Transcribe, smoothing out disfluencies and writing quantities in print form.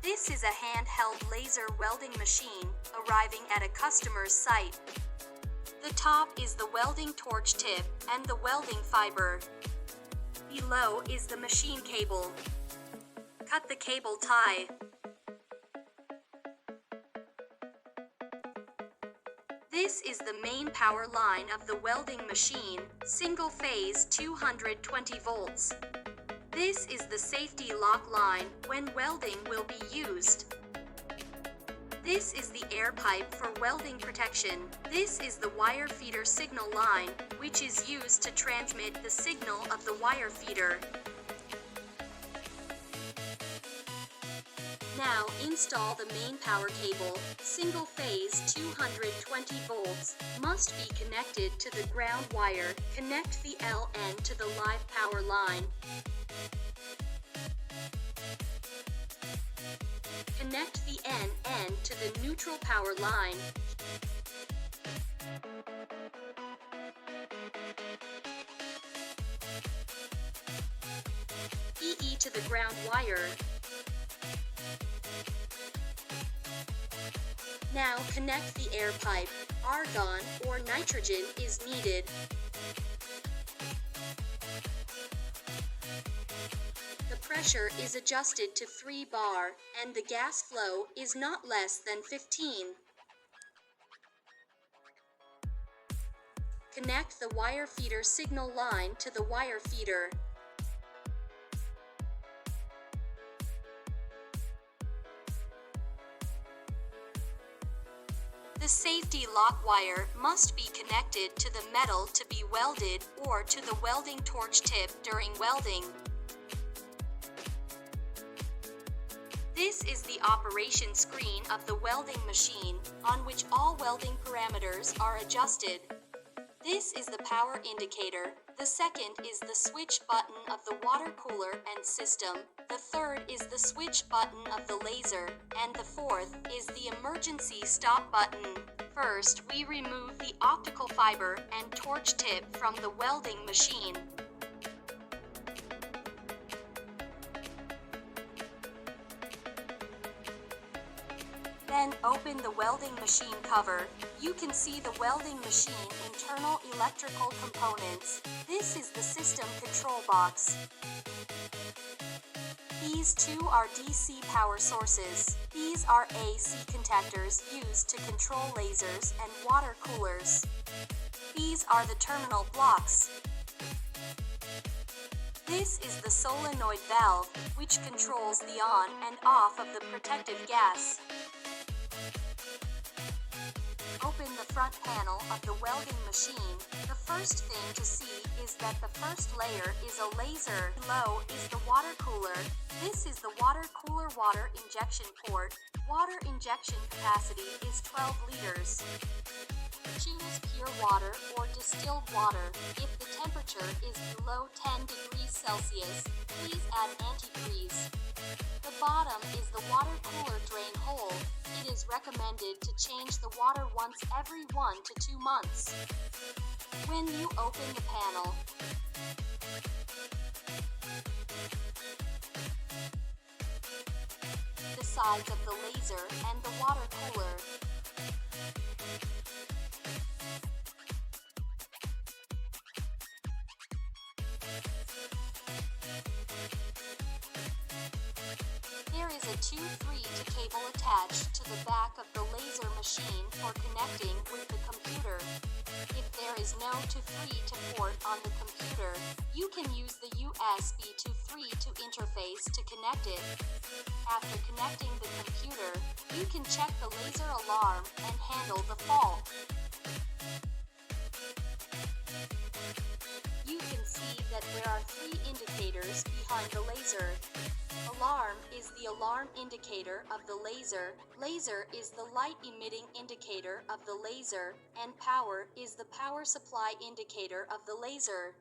This is a handheld laser welding machine arriving at a customer's site. The top is the welding torch tip and the welding fiber. Below is the machine cable. Cut the cable tie. This is the main power line of the welding machine, single phase 220 volts. This is the safety lock line when welding will be used. This is the air pipe for welding protection. This is the wire feeder signal line, which is used to transmit the signal of the wire feeder. Now install the main power cable, single phase 220 volts, must be connected to the ground wire. Connect the LN to the live power line. Connect the NN to the neutral power line. EE to the ground wire. Now connect the air pipe. Argon or nitrogen is needed. The pressure is adjusted to 3 bar, and the gas flow is not less than 15. Connect the wire feeder signal line to the wire feeder. The safety lock wire must be connected to the metal to be welded or to the welding torch tip during welding. This is the operation screen of the welding machine, on which all welding parameters are adjusted. This is the power indicator. The second is the switch button of the water cooler and system. The third is the switch button of the laser, and the fourth is the emergency stop button. First, we remove the optical fiber and torch tip from the welding machine. Then open the welding machine cover. You can see the welding machine internal electrical components. This is the system control box. These two are DC power sources. These are AC contactors used to control lasers and water coolers. These are the terminal blocks. This is the solenoid valve, which controls the on and off of the protective gas. Open the front panel of the welding machine. The first thing to see is that the first layer is a laser. Below is the water cooler. This is the water cooler water injection port. Water injection capacity is 12 liters. Choose pure water or distilled water. If the temperature is below 10 degrees Celsius, please add antifreeze. The bottom is the water cooler drain hole. It is recommended to change the water once every 1 to 2 months. When you open the panel, the sides of the laser and the water cooler. There is a 2-3 cable attached to the back of the laser machine for connecting with the computer. If there is no 2-3 port on the computer, you can use the USB 2-3 interface to connect it. After connecting the computer, you can check the laser alarm and handle the fault. You can see that there are 3 indicators behind the laser. Alarm is the alarm indicator of the laser. Laser is the light emitting indicator of the laser, and power is the power supply indicator of the laser.